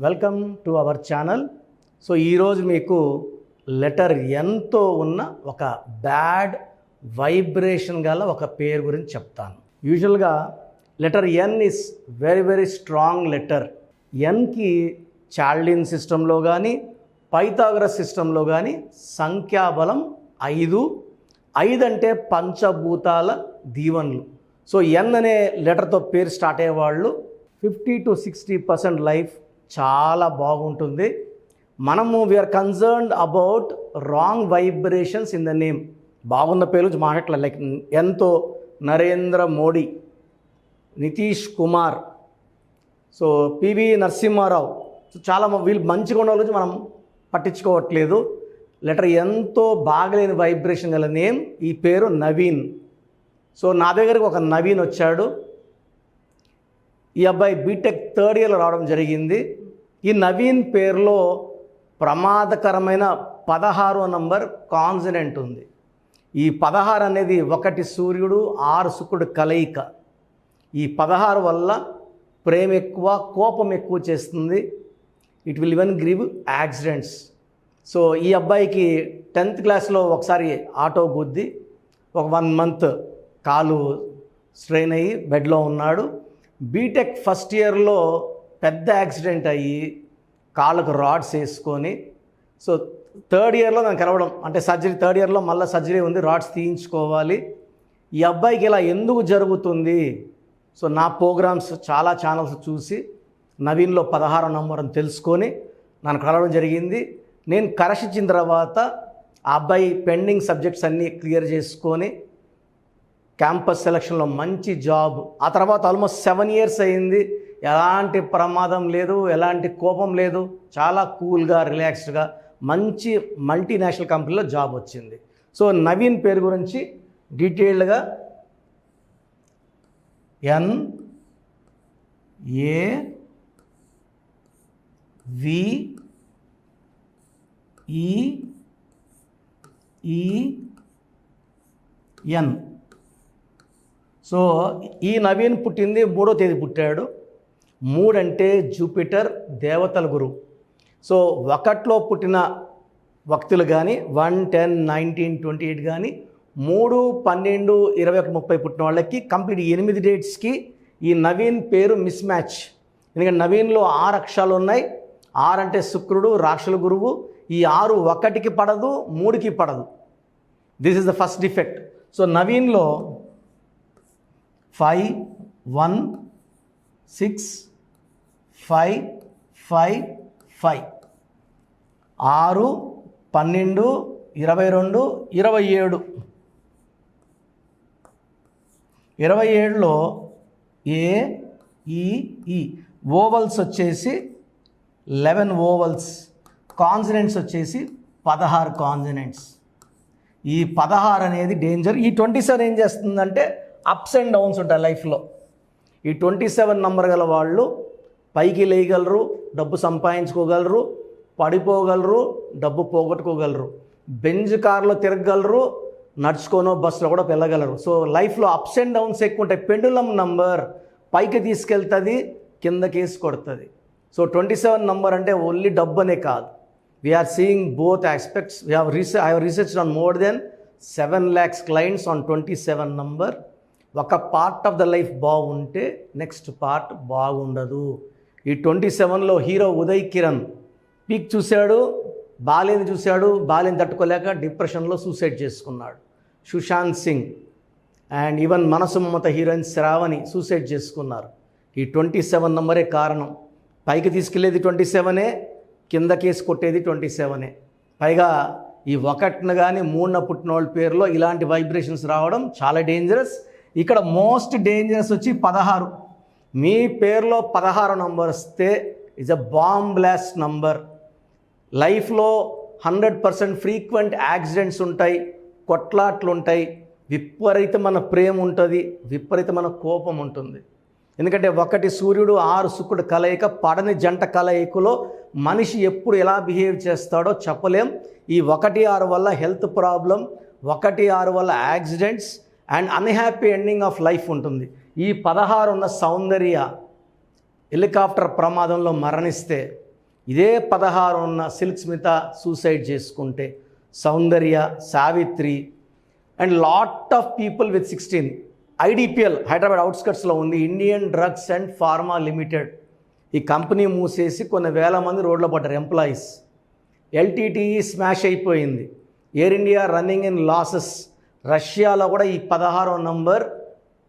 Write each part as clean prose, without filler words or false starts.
Welcome to our channel. So ఈరోజు మీకు letter ఎన్తో ఉన్న ఒక బ్యాడ్ వైబ్రేషన్ గల ఒక పేరు గురించి చెప్తాను. యూజువల్గా letter N is very strong letter. ఎన్కి చాల్డిన్ సిస్టంలో కానీ పైథాగరస్ సిస్టంలో కానీ సంఖ్యాబలం 5 అంటే పంచభూతాల దీవెనలు. సో ఎన్ అనే లెటర్తో పేరు స్టార్ట్ అయ్యేవాళ్ళు 50 to 60% లైఫ్ చాలా బాగుంటుంది. మనము we are concerned about wrong vibrations in the name. బాగున్న పేరు మాట్లాడలే, లైక్ ఎన్తో Narendra Modi, Nitish Kumar, so PV Narasimha Rao, so చాలా వీళ్ళు మంచిగా ఉన్న గురించి మనం పట్టించుకోవట్లేదు. లెటర్ ఎంతో బాగలేని వైబ్రేషన్ గల నేమ్. ఈ పేరు నవీన్. సో నా దగ్గరకు ఒక నవీన్ వచ్చాడు. ఈ అబ్బాయి బీటెక్ థర్డ్ ఇయర్లో రావడం జరిగింది. ఈ నవీన్ పేరులో ప్రమాదకరమైన 16వ నంబర్ కాన్సనెంట్ ఉంది. ఈ 16 అనేది 1 సూర్యుడు 6 శుక్రుడు కలయిక. ఈ 16 వల్ల ప్రేమ ఎక్కువ, కోపం ఎక్కువ చేస్తుంది. It will even give accidents. So ఈ అబ్బాయికి 10th క్లాస్లో ఒకసారి ఆటో గుద్ది ఒక 1 month కాలు స్ట్రెయిన్ అయ్యి బెడ్లో ఉన్నాడు. బీటెక్ ఫస్ట్ ఇయర్లో పెద్ద యాక్సిడెంట్ అయ్యి కాళ్ళకు రాడ్స్ వేసుకొని, సో థర్డ్ ఇయర్లో నాకు కలవడం అంటే సర్జరీ, థర్డ్ ఇయర్లో మళ్ళీ సర్జరీ ఉంది, రాడ్స్ తీయించుకోవాలి. ఈ అబ్బాయికి ఇలా ఎందుకు జరుగుతుంది? సో నా ప్రోగ్రామ్స్ చాలా ఛానల్స్ చూసి నవీన్లో 16వ నంబర్ అని తెలుసుకొని నన్ను కలవడం జరిగింది. నేను కరెక్షన్ తర్వాత ఆ అబ్బాయి పెండింగ్ సబ్జెక్ట్స్ అన్నీ క్లియర్ చేసుకొని క్యాంపస్ సెలక్షన్లో మంచి జాబ్. ఆ తర్వాత ఆల్మోస్ట్ 7 years అయింది. ఎలాంటి ప్రమాదం లేదు, ఎలాంటి కోపం లేదు, చాలా కూల్గా రిలాక్స్డ్గా మంచి మల్టీనేషనల్ కంపెనీలో జాబ్ వచ్చింది. సో నవీన్ పేరు గురించి డీటెయిల్డ్గా NAVEEN. సో ఈ నవీన్ పుట్టింది 3వ తేదీ పుట్టాడు. 3 అంటే జూపిటర్, దేవతల గురువు. సో 1లో పుట్టిన వ్యక్తులు కానీ 1, 10, 19, 28 కానీ 3, 12, 21, 30 పుట్టిన వాళ్ళకి కంప్లీట్ 8 డేట్స్కి ఈ నవీన్ పేరు మిస్ మ్యాచ్. ఎందుకంటే నవీన్లో 6 అక్షరాలు ఉన్నాయి. 6 అంటే శుక్రుడు, రాక్షల గురువు. ఈ 6 1కి పడదు, 3కి పడదు. This is the first defect. So నవీన్లో 5, 1, 6, 5, 5, 5, 6, 12, 22, 27. 27లో AEE ఓవల్స్ వచ్చేసి 11 ఓవల్స్, కాన్సనెంట్స్ వచ్చేసి 16 కాన్సనెంట్స్. ఈ 16 అనేది డేంజర్. ఈ 27 ఏం చేస్తుందంటే అప్స్ అండ్ డౌన్స్ ఉంటాయి లైఫ్లో. ఈ 27 నంబర్ గల వాళ్ళు పైకి లేయగలరు, డబ్బు సంపాదించుకోగలరు, పడిపోగలరు, డబ్బు పోగొట్టుకోగలరు, బెంజ్ కార్లో తిరగగలరు, నడుచుకోనో బస్సులో కూడా వెళ్ళగలరు. సో లైఫ్లో అప్స్ అండ్ డౌన్స్ ఎక్కువ ఉంటాయి. పెండులం నంబర్ పైకి తీసుకెళ్తుంది, కిందకేసి కొడుతుంది. సో 27 నంబర్ అంటే ఓన్లీ డబ్బు అనే కాదు. We're seeing both aspects. I have researched on more than 7 lakhs clients on 27 number. ఒక పార్ట్ ఆఫ్ ద లైఫ్ బాగుంటే నెక్స్ట్ పార్ట్ బాగుండదు. ఈ 27లో హీరో ఉదయ్ కిరణ్ పీక్ చూశాడు, బాలేని చూశాడు, బాలేని తట్టుకోలేక డిప్రెషన్లో సూసైడ్ చేసుకున్నాడు. సుశాంత్ సింగ్ అండ్ ఈవెన్ మనసు మమత హీరోయిన్ శ్రావణి సూసైడ్ చేసుకున్నారు. ఈ 27 నంబరే కారణం. పైకి తీసుకెళ్లేది 27, కింద కేసు కొట్టేది 27. పైగా ఈ 1న కానీ 3న పుట్టిన వాళ్ళ పేరులో ఇలాంటి వైబ్రేషన్స్ రావడం చాలా డేంజరస్. ఇక్కడ మోస్ట్ డేంజరస్ వచ్చి 16. మీ పేరులో 16 నంబర్ వస్తే it's a bomb blast number. లైఫ్లో 100% ఫ్రీక్వెంట్ యాక్సిడెంట్స్ ఉంటాయి, కొట్లాట్లు ఉంటాయి, విపరీతమైన ప్రేమ ఉంటుంది, విపరీతమైన కోపం ఉంటుంది. ఎందుకంటే 1 సూర్యుడు 6 శుక్రుడు కలయిక, పడని జంట కలయికలో మనిషి ఎప్పుడు ఎలా బిహేవ్ చేస్తాడో చెప్పలేం. ఈ 1, 6 వల్ల హెల్త్ ప్రాబ్లం, 1, 6 వల్ల accidents and unhappy ending of life ఉంటుంది. ఈ 16 ఉన్న సౌందర్య హెలికాప్టర్ ప్రమాదంలో మరణిస్తే ఇదే 16 ఉన్న సిల్క్ స్మిత సూసైడ్ చేసుకుంటే, Soundarya, Savitri and lot of people with 16. IDPL Hyderabad అవుట్స్కట్స్లో ఉంది, Indian drugs and pharma limited. ఈ కంపెనీ మూసేసి కొన్ని వేల మంది రోడ్లో పడ్డారు ఎంప్లాయీస్. ఎల్టీటీఈ స్మాష్ అయిపోయింది. Air India running in losses. రష్యాలో కూడా ఈ 16వ నంబర్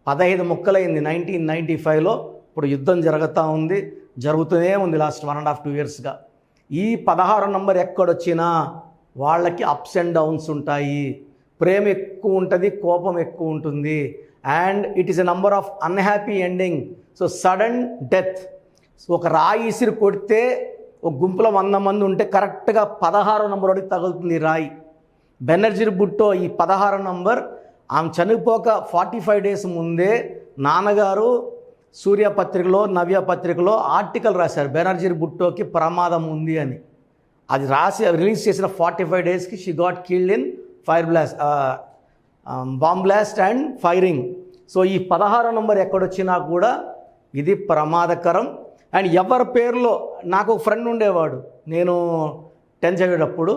15 ముక్కలైంది 1995లో. ఇప్పుడు యుద్ధం జరుగుతూనే ఉంది లాస్ట్ 1.5 2 yearsగా. ఈ 16వ నంబర్ ఎక్కడొచ్చినా వాళ్ళకి అప్స్ అండ్ డౌన్స్ ఉంటాయి. ప్రేమ ఎక్కువ ఉంటుంది, కోపం ఎక్కువ ఉంటుంది. And it is a number of unhappy ending. So sudden death. ఒక రాయి ఇసిరి కొడితే ఒక గుంపులో 100 మంది ఉంటే కరెక్ట్గా 16వ నంబర్ వాడికి తగులుతుంది రాయి. బెనర్జీ భుట్టో ఈ 16వ నంబర్ ఆమె చనిపోక 45 days ముందే నాన్నగారు సూర్య పత్రికలో, నవ్య పత్రికలో ఆర్టికల్ రాశారు, బెనర్జీ భుట్టోకి ప్రమాదం ఉంది అని. అది రాసి రిలీజ్ చేసిన 45 daysకి she got killed in bomb blast and firing. So ఈ 16వ నంబర్ ఎక్కడొచ్చినా కూడా ఇది ప్రమాదకరం. అండ్ ఎవరి పేరులో, నాకు ఒక ఫ్రెండ్ ఉండేవాడు, నేను 10th చదివేటప్పుడు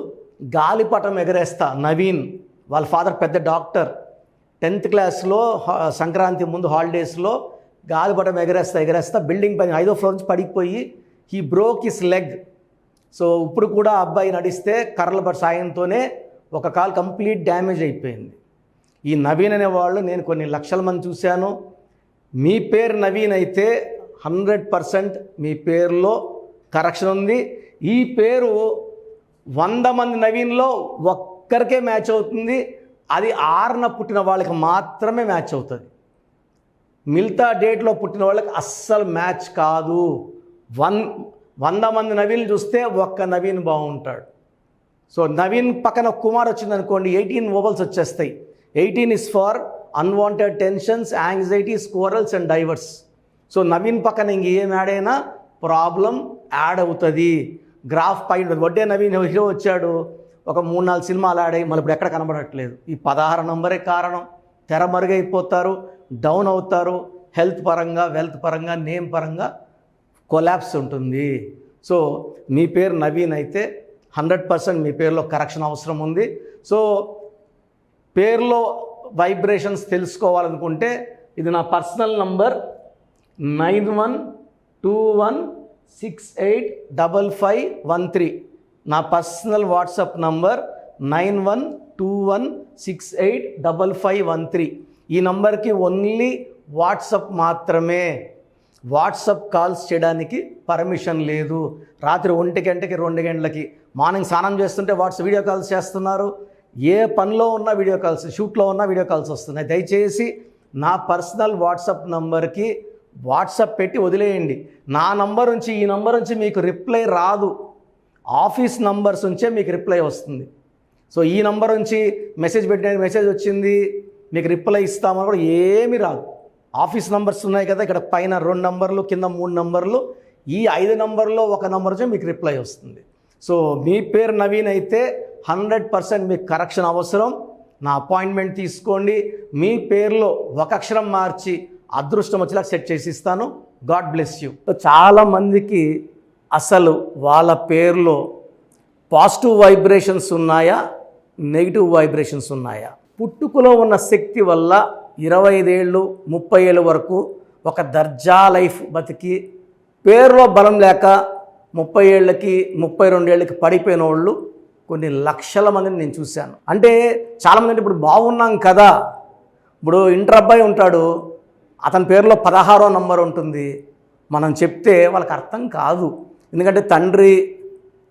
గాలిపటం ఎగరేస్తా. నవీన్ వాళ్ళ ఫాదర్ పెద్ద డాక్టర్. 10th క్లాస్లో సంక్రాంతి ముందు హాలిడేస్లో గాలిపటం ఎగరేస్తా బిల్డింగ్ పైన 5వ floor నుంచి పడిపోయి he broke his leg. So ఇప్పుడు కూడా అబ్బాయి నడిస్తే కర్రల బట్ సాయంతోనే ఒక కాలు కంప్లీట్ డ్యామేజ్ అయిపోయింది. ఈ నవీన్ అనేవాళ్ళు నేను కొన్ని లక్షల మంది చూశాను. మీ పేరు నవీన్ అయితే 100% మీ పేరులో కరెక్షన్ ఉంది. ఈ పేరు 100 మంది నవీన్లో ఒక్కరికే మ్యాచ్ అవుతుంది. అది 6న పుట్టిన వాళ్ళకి మాత్రమే మ్యాచ్ అవుతుంది. మిగతా డేట్లో పుట్టిన వాళ్ళకి అస్సలు మ్యాచ్ కాదు. 100 మంది నవీన్లు చూస్తే ఒక్క నవీన్ బాగుంటాడు. సో నవీన్ పక్కన కుమార్ వచ్చిందనుకోండి, 18 వోవల్స్ వచ్చేస్తాయి. 18 is for unwanted tensions, anxieties, quarrels and diverse. So Naveen పక్కన ఇంకేం యాడ్ అయినా ప్రాబ్లం యాడ్ అవుతుంది. గ్రాఫ్ పైన వడ్డే నవీన్ హీరో వచ్చాడు, ఒక 3-4 సినిమాలు యాడ్ అయ్యి మళ్ళీ ఇప్పుడు ఎక్కడ కనబడట్లేదు. ఈ 16 నంబరే కారణం. తెర మరుగైపోతారు, డౌన్ అవుతారు, హెల్త్ పరంగా, వెల్త్ పరంగా, నేమ్ పరంగా కొలాప్స్ ఉంటుంది. సో మీ పేరు నవీన్ అయితే 100% మీ పేరులో కరెక్షన్ అవసరం ఉంది. సో పేరులో వైబ్రేషన్స్ తెలుసుకోవాలనుకుంటే ఇది నా పర్సనల్ నంబర్ 9121685513. నా పర్సనల్ వాట్సాప్ నంబర్ 9121685513. ఈ నంబర్కి ఓన్లీ వాట్సాప్ మాత్రమే. వాట్సాప్ కాల్స్ చేయడానికి పర్మిషన్ లేదు. రాత్రి 1 గంటకి 2 గంటలకి మార్నింగ్ స్నానం చేస్తుంటే వీడియో కాల్స్ చేస్తున్నారు. ఏ పనిలో ఉన్నా వీడియో కాల్స్, షూట్లో ఉన్నా వీడియో కాల్స్ వస్తున్నాయి. దయచేసి నా పర్సనల్ వాట్సాప్ నంబర్కి వాట్సాప్ పెట్టి వదిలేయండి. నా నంబర్ నుంచి, ఈ నంబర్ నుంచి మీకు రిప్లై రాదు. ఆఫీస్ నంబర్స్ నుంచే మీకు రిప్లై వస్తుంది. సో ఈ నంబర్ నుంచి మెసేజ్ పెట్టడానికి మెసేజ్ వచ్చింది, మీకు రిప్లై ఇస్తామని కూడా ఏమీ రాదు. ఆఫీస్ నంబర్స్ ఉన్నాయి కదా, ఇక్కడ పైన 2 నంబర్లు, కింద 3 నంబర్లు, ఈ 5 నంబర్లో ఒక నంబర్ నుంచి మీకు రిప్లై వస్తుంది. సో మీ పేరు నవీన్ అయితే 100% మీకు కరెక్షన్ అవసరం. నా అపాయింట్మెంట్ తీసుకోండి. మీ పేరులో ఒక అక్షరం మార్చి అదృష్టం వచ్చేలా సెట్ చేసి ఇస్తాను. God bless you. చాలామందికి అసలు వాళ్ళ పేరులో పాజిటివ్ వైబ్రేషన్స్ ఉన్నాయా, నెగిటివ్ వైబ్రేషన్స్ ఉన్నాయా? పుట్టుకలో ఉన్న శక్తి వల్ల 25 ఏళ్ళు 30 ఏళ్ళ వరకు ఒక దర్జా లైఫ్ బతికి, పేరులో బలం లేక 30 ఏళ్ళకి 32 ఏళ్ళకి పడిపోయిన వాళ్ళు కొన్ని లక్షల మందిని నేను చూశాను. అంటే చాలామంది అంటే ఇప్పుడు బాగున్నాం కదా, ఇప్పుడు ఇంటర్ అబ్బాయి ఉంటాడు, అతని పేరులో 16వ నంబర్ ఉంటుంది. మనం చెప్తే వాళ్ళకి అర్థం కాదు. ఎందుకంటే తండ్రి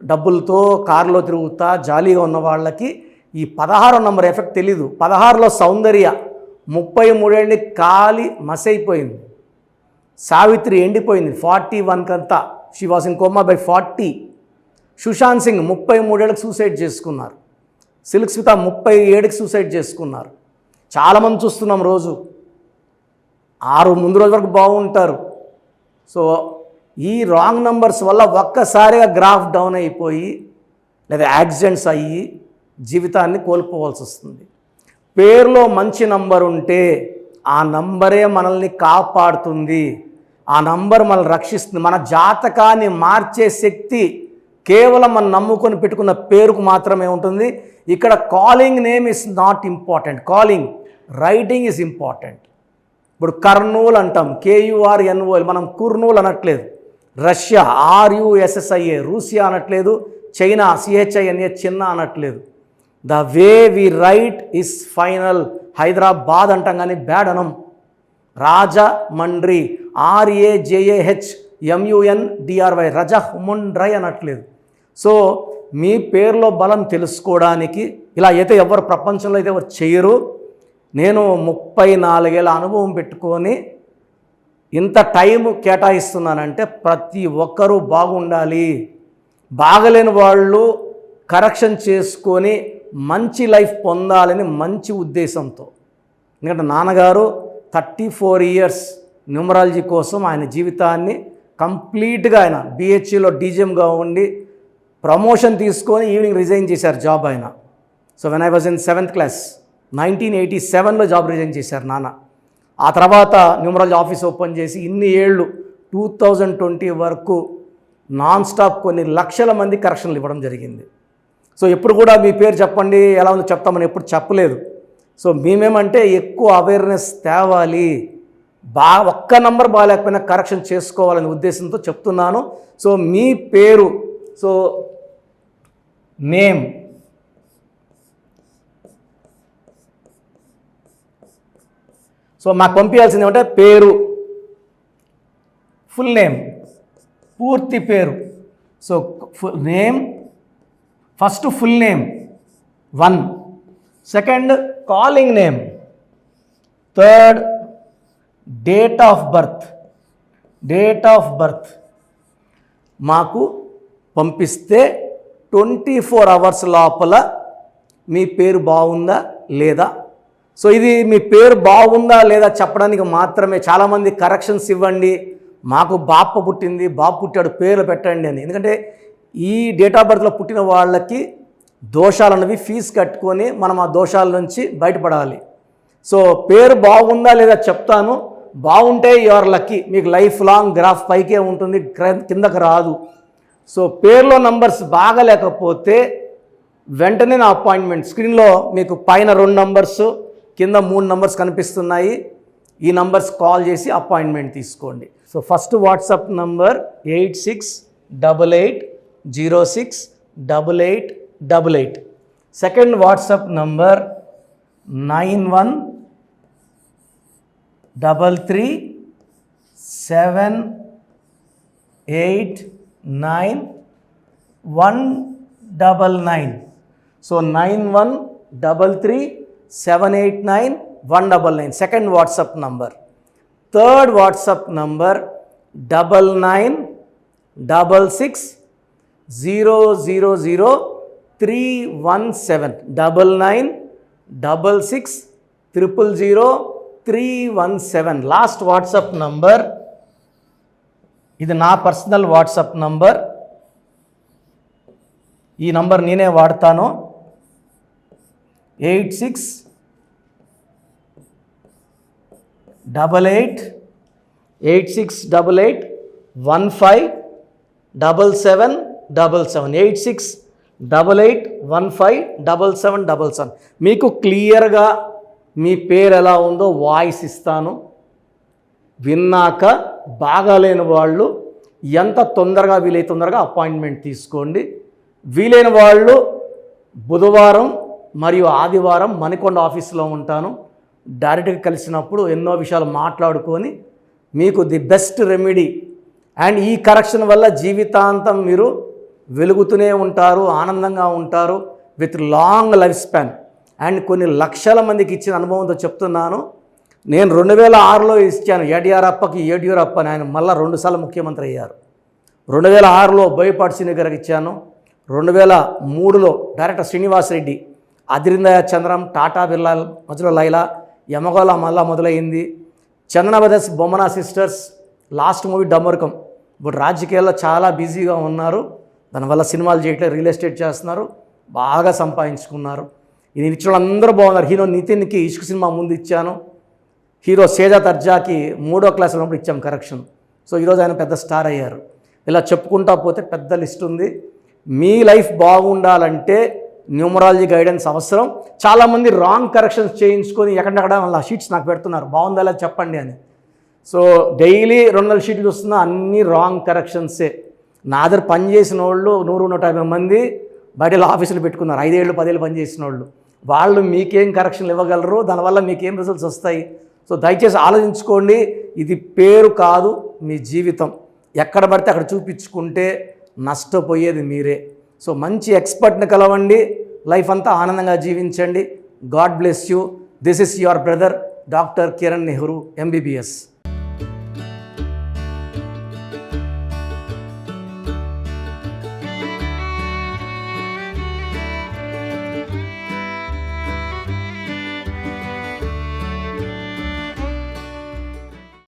డబ్బులతో కారులో తిరుగుతా జాలీగా ఉన్న వాళ్ళకి ఈ 16వ నంబర్ ఎఫెక్ట్ తెలీదు. 16లో సౌందర్య 33 ఏళ్ళకి కాలి మసైపోయింది. సావిత్రి ఎండిపోయింది 41 కంతా. She was in coma by 40. Sushant Singh 33 ఏళ్ళకి సూసైడ్ చేసుకున్నారు. సిల్క్ స్మిత 37కి సూసైడ్ చేసుకున్నారు. చాలామంది చూస్తున్నాం రోజు. 6 ముందు రోజు వరకు బాగుంటారు. సో ఈ రాంగ్ నంబర్స్ వల్ల ఒక్కసారిగా గ్రాఫ్ డౌన్ అయిపోయి లేదా యాక్సిడెంట్స్ అయ్యి జీవితాన్ని కోల్పోవాల్సి వస్తుంది. పేరులో మంచి నంబర్ ఉంటే ఆ నంబరే మనల్ని కాపాడుతుంది. ఆ నంబర్ మనల్ని రక్షిస్తుంది. మన జాతకాన్ని మార్చే శక్తి కేవలం మనం నమ్ముకొని పెట్టుకున్న పేరుకు మాత్రమే ఉంటుంది. ఇక్కడ calling name is not important, calling writing is important. ఇప్పుడు కర్నూలు అంటాం, KURNOL, మనం కుర్నూలు అనట్లేదు. రష్యా RUSSIA రూసియా అనట్లేదు. చైనా CHINA చిన్న అనట్లేదు. The way we write is final. Hyderabad అంటాం కానీ బ్యాడ్ అనం. రాజమండ్రి RAJAHMUNDRY రజహ్ముండ్రై అనట్లేదు. సో మీ పేరులో బలం తెలుసుకోవడానికి ఇలా అయితే ఎవరు ప్రపంచంలో అయితే ఎవరు చేయరు. నేను 34 ఏళ్ళ అనుభవం పెట్టుకొని ఇంత టైం కేటాయిస్తున్నానంటే ప్రతి ఒక్కరూ బాగుండాలి, బాగలేని వాళ్ళు కరెక్షన్ చేసుకొని మంచి లైఫ్ పొందాలని మంచి ఉద్దేశంతో. ఎందుకంటే నాన్నగారు 34 ఇయర్స్ న్యూమరాలజీ కోసం ఆయన జీవితాన్ని కంప్లీట్గా ఆయన BHEలో DGMగా ఉండి ప్రమోషన్ తీసుకొని ఈవినింగ్ రిజైన్ చేశారు జాబ్ ఆయన. So when I was in 7th class 1987లో జాబ్ రిజైన్ చేశారు నాన్న. ఆ తర్వాత న్యూమరాలజీ ఆఫీస్ ఓపెన్ చేసి ఇన్ని ఏళ్ళు 2020 వరకు నాన్ స్టాప్ కొన్ని లక్షల మంది కరెక్షన్లు ఇవ్వడం జరిగింది. సో ఎప్పుడు కూడా మీ పేరు చెప్పండి ఎలా ఉందో చెప్తామని ఎప్పుడు చెప్పలేదు. సో మేమేమంటే ఎక్కువ అవేర్నెస్ తేవాలి, ఒక్క నంబర్ బాగాలేకపోయినా కరెక్షన్ చేసుకోవాలనే ఉద్దేశంతో చెప్తున్నాను. సో మీ పేరు, సో నేమ్, సో మాకు పంపించాల్సింది ఏమంటే పేరు, ఫుల్ నేమ్, పూర్తి పేరు. So name first full name 1, second calling name, third date of birth మాకు పంపిస్తే 24 అవర్స్ లోపల మీ పేరు బాగుందా లేదా. సో ఇది మీ పేరు బాగుందా లేదా చెప్పడానికి మాత్రమే. చాలామంది కరెక్షన్స్ ఇవ్వండి, మాకు బాప పుట్టింది, బాబు పుట్టాడు, పేర్లు పెట్టండి అని. ఎందుకంటే ఈ డేట్ ఆఫ్ బర్త్లో పుట్టిన వాళ్ళకి దోషాలు అన్నవి ఫీజు కట్టుకొని మనం ఆ దోషాల నుంచి బయటపడాలి. సో పేరు బాగుందా లేదా చెప్తాను. బాగుంటే యువర్ లక్కీ, మీకు లైఫ్ లాంగ్ గ్రాఫ్ పైకే ఉంటుంది, కిందకు రాదు. సో పేరులో నంబర్స్ బాగలేకపోతే వెంటనే నా అపాయింట్మెంట్ స్క్రీన్లో మీకు పైన 2 నంబర్స్ కింద 3 నంబర్స్ కనిపిస్తున్నాయి. ఈ నంబర్స్ కాల్ చేసి అపాయింట్మెంట్ తీసుకోండి. So first WhatsApp number 8688068888. Second WhatsApp number 9133789199. So 9133789199 second WhatsApp number. Third WhatsApp number 9966000317 9966000317 last WhatsApp number. ఇది నా పర్సనల్ వాట్సాప్ నంబర్. ఈ నంబర్ నేనే వాడతాను. 8688157777 8688157777. మీకు క్లియర్గా మీ పేరు ఎలా ఉందో వాయిస్ ఇస్తాను. విన్నాక బాగాలేని వాళ్ళు ఎంత తొందరగా వీలైతే తొందరగా అపాయింట్మెంట్ తీసుకోండి. వీలైన వాళ్ళు బుధవారం మరియు ఆదివారం మణికొండ ఆఫీస్లో ఉంటాను. డైరెక్ట్గా కలిసినప్పుడు ఎన్నో విషయాలు మాట్లాడుకొని మీకు ది బెస్ట్ రెమెడీ అండ్ ఈ కరెక్షన్ వల్ల జీవితాంతం మీరు వెలుగుతూనే ఉంటారు, ఆనందంగా ఉంటారు with long life span. And కొన్ని లక్షల మందికి ఇచ్చిన అనుభవంతో చెప్తున్నాను. నేను 2006లో ఇచ్చాను యడియూరప్పకి యడియూరప్ప అని. ఆయన మళ్ళీ 2 సార్లు ముఖ్యమంత్రి అయ్యారు. 2006లో బోయపాటి శ్రీని గారికి ఇచ్చాను. 2003లో director Srinivas Reddy, Adirindayya Chandram, Tata Birla Madhyalo Laila, Yamagola Malla Modalaindi. Chandana brothers, Bommana sisters, last movie Damarukam. ఇప్పుడు రాజకీయాల్లో చాలా బిజీగా ఉన్నారు, దానివల్ల సినిమాలు చేయట్లేదు, రియల్ ఎస్టేట్ చేస్తున్నారు, బాగా సంపాదించుకున్నారు. ఇది ఇచ్చిన అందరూ బాగున్నారు. హీరో నితిన్కి ఇష్క్ సినిమా ముందు ఇచ్చాను. హీరో సేజా తర్జాకి 3వ క్లాస్ ఉన్నప్పుడు ఇచ్చాం కరెక్షన్. సో ఈరోజు ఆయన పెద్ద స్టార్ అయ్యారు. ఇలా చెప్పుకుంటా పోతే పెద్ద లిస్ట్ ఉంది. మీ లైఫ్ బాగుండాలంటే న్యూమరాలజీ గైడెన్స్ అవసరం. చాలామంది రాంగ్ కరెక్షన్స్ చేయించుకొని ఎక్కడెక్కడ వాళ్ళ షీట్స్ నాకు పెడుతున్నారు, బాగుందా లేదా చెప్పండి అని. సో డైలీ 200 షీట్లు చూస్తున్నా అన్నీ రాంగ్ కరెక్షన్సే. నా దగ్గర పనిచేసిన వాళ్ళు 100-150 మంది బయట ఆఫీసులు పెట్టుకున్నారు, 5 ఏళ్ళు 10 ఏళ్ళు పనిచేసిన వాళ్ళు మీకేం కరెక్షన్లు ఇవ్వగలరు, దానివల్ల మీకేం రిజల్ట్స్ వస్తాయి. సో దయచేసి ఆలోచించుకోండి, ఇది పేరు కాదు మీ జీవితం. ఎక్కడ పడితే అక్కడ చూపించుకుంటే నష్టపోయేది మీరే. సో మంచి ఎక్స్పర్ట్ని కలవండి, లైఫ్ అంతా ఆనందంగా జీవించండి. God bless you. This is your brother doctor Kiran Nehru, MBBS.